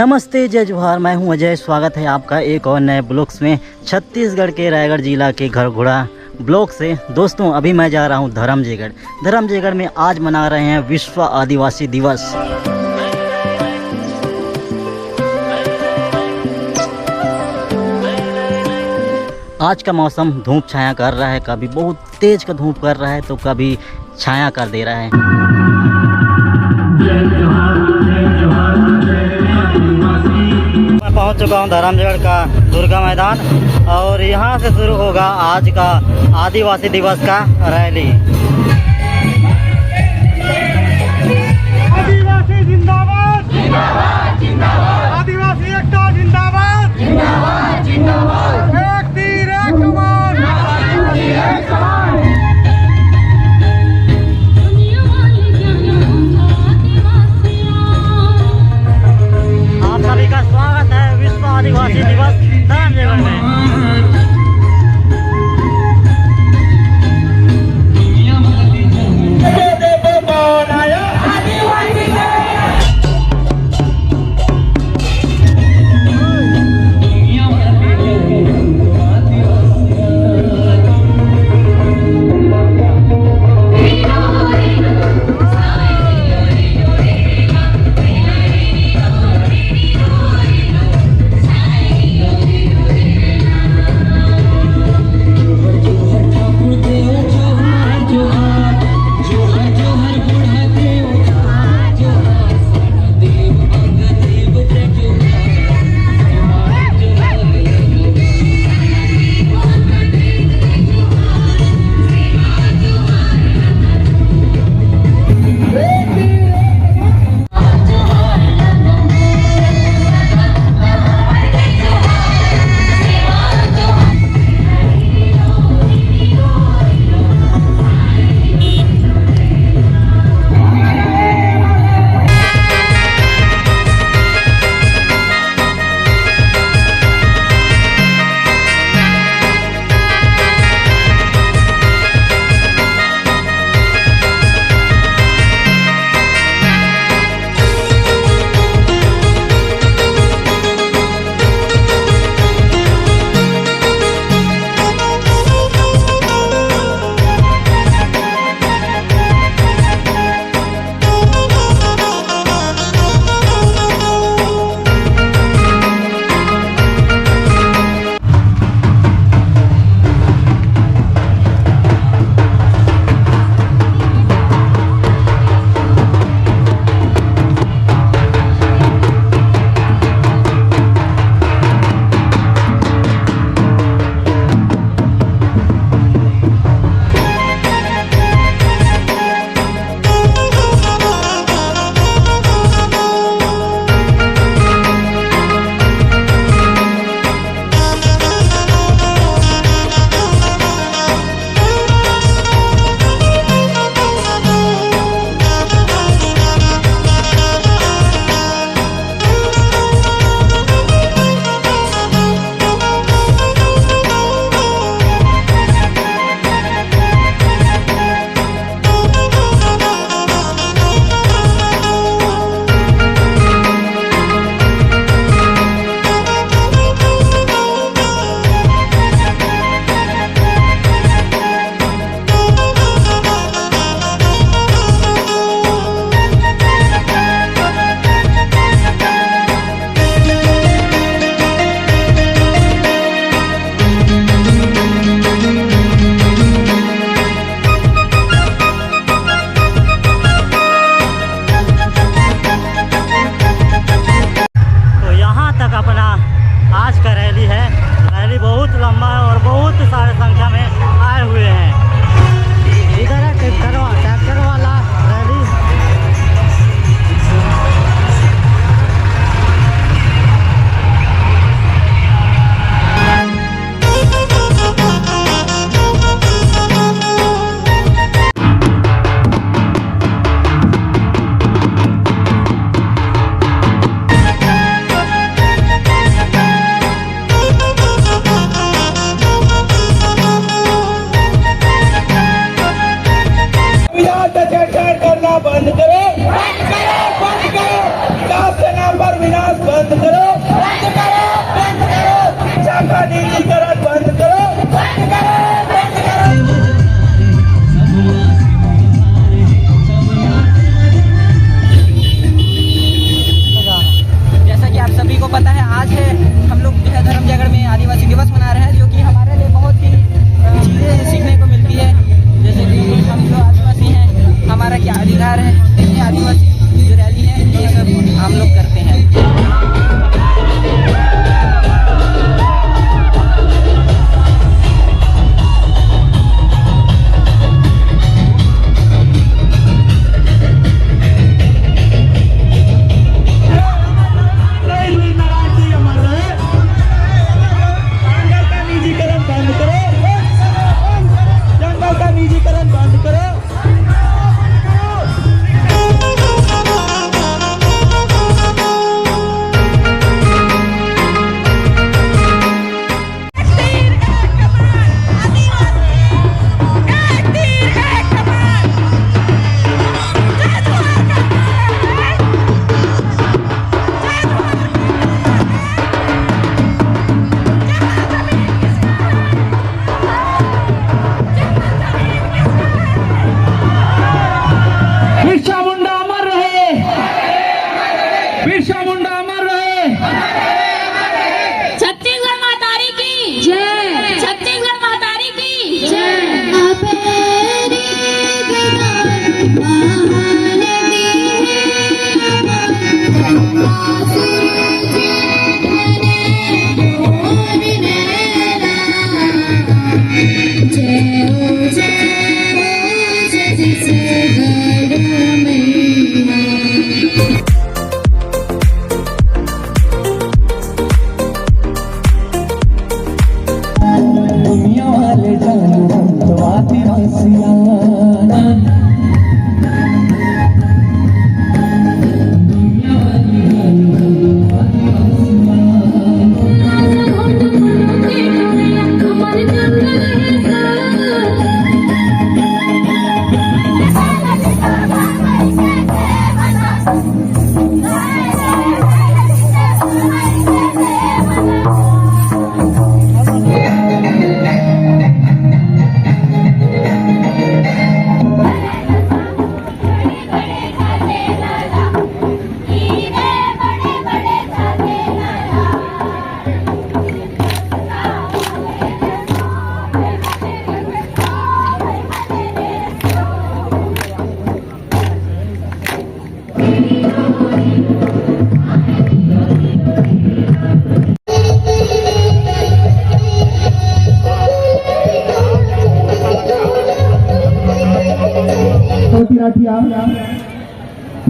नमस्ते जय जोहार, मैं हूं अजय। स्वागत है आपका एक और नए ब्लॉग्स में छत्तीसगढ़ के रायगढ़ जिला के घरघोड़ा ब्लॉक से। दोस्तों अभी मैं जा रहा हूं धरमजयगढ़ में आज मना रहे हैं विश्व आदिवासी दिवस। आज का मौसम धूप छाया कर रहा है, कभी बहुत तेज का धूप कर रहा है तो कभी छाया कर दे रहा है। मैं पहुंच चुका हूं धरमजयगढ़ का दुर्गा मैदान और यहां से शुरू होगा आज का आदिवासी दिवस का रैली। आदिवासी जिंदाबाद जिंदाबाद जिंदाबाद, आदिवासी एकता जिंदाबाद जिंदाबाद जिंदाबाद, एक तीर एक कमान, एक कमान। आप सभी का स्वागत है विश्व आदिवासी दिवस धरमजयगढ़ में। आज का रैली है। रैली बहुत लंबा है और बहुत सारे संख्या में आए हुए हैं। इधर है ट्रैक्टर वाला रैली। बंद करो, बंद करो, बंद करो। विकास के नाम पर विनाश। बंद करो, बंद करो, बंद करो, चाका नीलीकरण बंद करो, बंद करो, बंद करो। जैसा कि आप सभी को पता है, आज है हम लोग जो है धर्मजयगढ़ में आदिवासी दिवस मना रहे हैं, जो कि हमारे लिए बहुत ही चीज़ें सीखने को मिलती है। जैसे कि हम जो आदिवासी हैं, हमारा क्या अधिकार है, देखिए आदिवासी जो रैली है ये सब हम लोग करते हैं।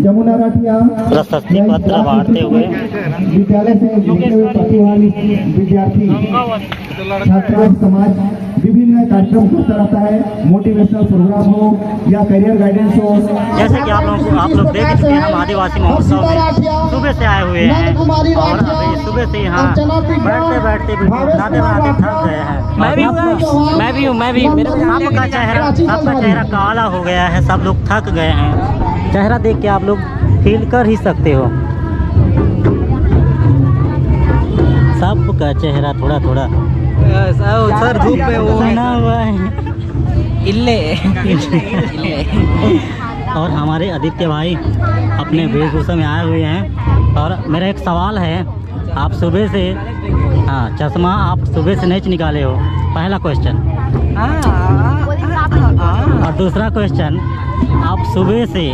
जमुना राठिया प्रशस्ति पत्र बांटते हुए विद्यालय से निकले हुए प्रतिभागी विद्यार्थी छात्र समाज विभिन्न कार्यक्रम करता रहता है। मोटिवेशनल प्रोग्राम हो या करियर गाइडेंस हो। जैसे कि आप लोग देख चुके हैं, हम आदिवासी महोत्सव में सुबह से आए हुए हैं और अभी सुबह से यहाँ बैठते बैठते बनाते बनाते थक गए हैं। मैं भी मेरे सबका चेहरा काला हो गया है, सब लोग थक गए हैं। चेहरा देख के आप लोग फील कर ही सकते हो, सबका चेहरा थोड़ा थोड़ा सर धूप में वो बना हुआ है। इल्ले और हमारे आदित्य भाई अपने वेशभूषा में आए हुए हैं। और मेरा एक सवाल है, आप सुबह से चश्मा आप सुबह से नहीं निकाले हो, पहला क्वेश्चन। और दूसरा क्वेश्चन, आप सुबह से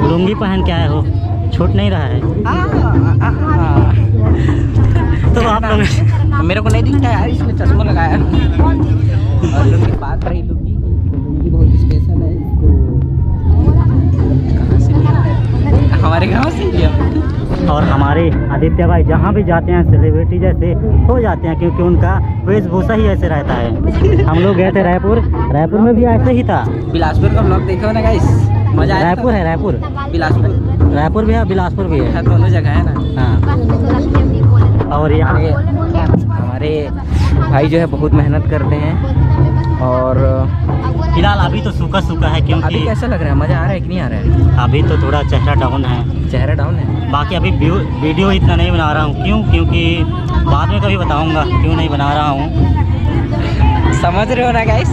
लुंगी पहन के आए हो, छूट नहीं रहा है? तो आप लोग मेरे को नहीं दिखता है, इसलिए चश्मा लगाया। और लुंगी बात रही, लुंगी बहुत स्पेशल है। इसको कहाँ से लिया? हमारे गांव से लिया। और हमारे आदित्य भाई जहाँ भी जाते हैं सेलिब्रिटी जैसे हो जाते हैं, क्योंकि उनका वेशभूषा ही ऐसे रहता है। हम लोग गए थे रायपुर में भी ऐसे ही था। बिलासपुर का ब्लॉग देखो ना गाइस, मजा आया। रायपुर है, रायपुर भी है, बिलासपुर भी है, दोनों जगह है ना। हाँ, और यहाँ हमारे भाई जो है बहुत मेहनत करते हैं और फिलहाल अभी तो सूखा सूखा है अभी क्योंकि कैसा लग रहा है, मज़ा आ रहा है कि नहीं आ रहा है? अभी तो थोड़ा चेहरा डाउन है। चेहरा डाउन है। बाकी अभी वीडियो इतना नहीं बना रहा हूँ। क्योंकि बाद में कभी बताऊँगा क्यों नहीं बना रहा हूँ। समझ रहे हो ना गाइस,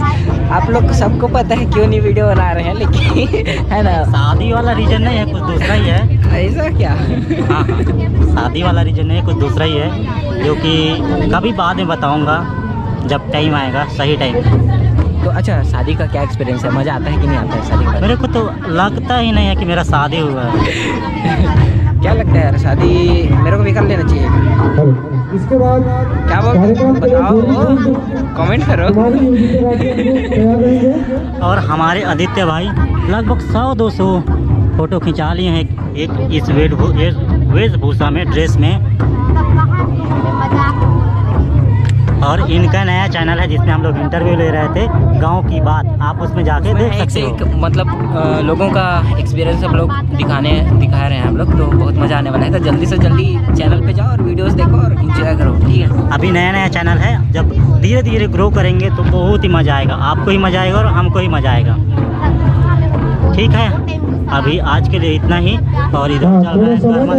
आप लोग सबको पता है क्यों नहीं वीडियो बना रहे हैं, लेकिन है ना, शादी वाला रीजन नहीं है, कुछ दूसरा ही है। ऐसा क्या? हाँ हाँ, शादी वाला रीजन नहीं है, कुछ दूसरा ही है जो कि कभी बाद में बताऊँगा जब टाइम आएगा, सही टाइम। तो अच्छा, शादी का क्या एक्सपीरियंस है, मज़ा आता है कि नहीं आता है शादी का? मेरे को तो लगता ही नहीं है कि मेरा शादी हुआ है। क्या लगता है यार, शादी मेरे को भी कर लेना चाहिए। इसके बाद क्या बोल, बताओ, कमेंट करो। और हमारे आदित्य भाई लगभग 100-200 फोटो खिंचा लिए हैं एक इस वेशभूषा में, ड्रेस में। और इनका नया चैनल है जिसमें हम लोग इंटरव्यू ले रहे थे, गांव की बात, आप उसमें जाके देख सकते हो। एक मतलब लोगों का एक्सपीरियंस हम लोग दिखा रहे हैं हम लोग, तो बहुत मज़ा आने वाला है। तो जल्दी से जल्दी चैनल पे जाओ और वीडियोस देखो और एंजॉय करो, ठीक है? अभी नया चैनल है, जब धीरे धीरे ग्रो करेंगे तो बहुत ही मज़ा आएगा, आपको ही मज़ा आएगा और हमको ही मज़ा आएगा। ठीक है, अभी आज के लिए इतना ही। और इधर चल रहा है शर्मा।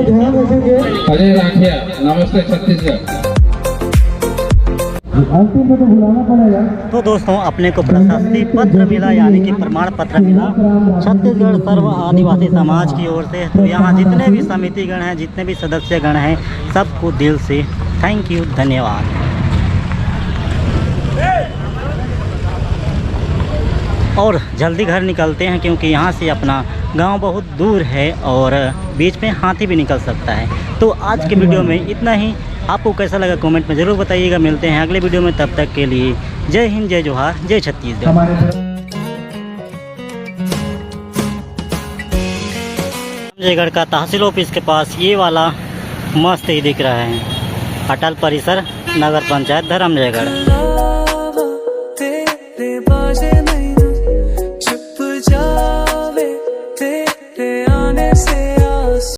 अजय राठिया, नमस्ते छत्तीसगढ़। अंतिम में तो बुलाना पड़ेगा। तो दोस्तों, अपने को प्रशस्ति पत्र मिला, यानी कि प्रमाण पत्र मिला छत्तीसगढ़ सर्व आदिवासी समाज की ओर से। तो यहाँ जितने भी समितिगण हैं, जितने भी सदस्यगण हैं, सबको दिल से थैंक यू, धन्यवाद। और जल्दी घर निकलते हैं क्योंकि यहाँ से अपना गांव बहुत दूर है और बीच में हाथी भी निकल सकता है। तो आज के वीडियो में इतना ही। आपको कैसा लगा कमेंट में ज़रूर बताइएगा। मिलते हैं अगले वीडियो में, तब तक के लिए जय हिंद, जय जोहार, जय छत्तीसगढ़। जयगढ़ का तहसील ऑफिस के पास ये वाला मस्त ही दिख रहा है, अटल परिसर, नगर पंचायत धरमजयगढ़।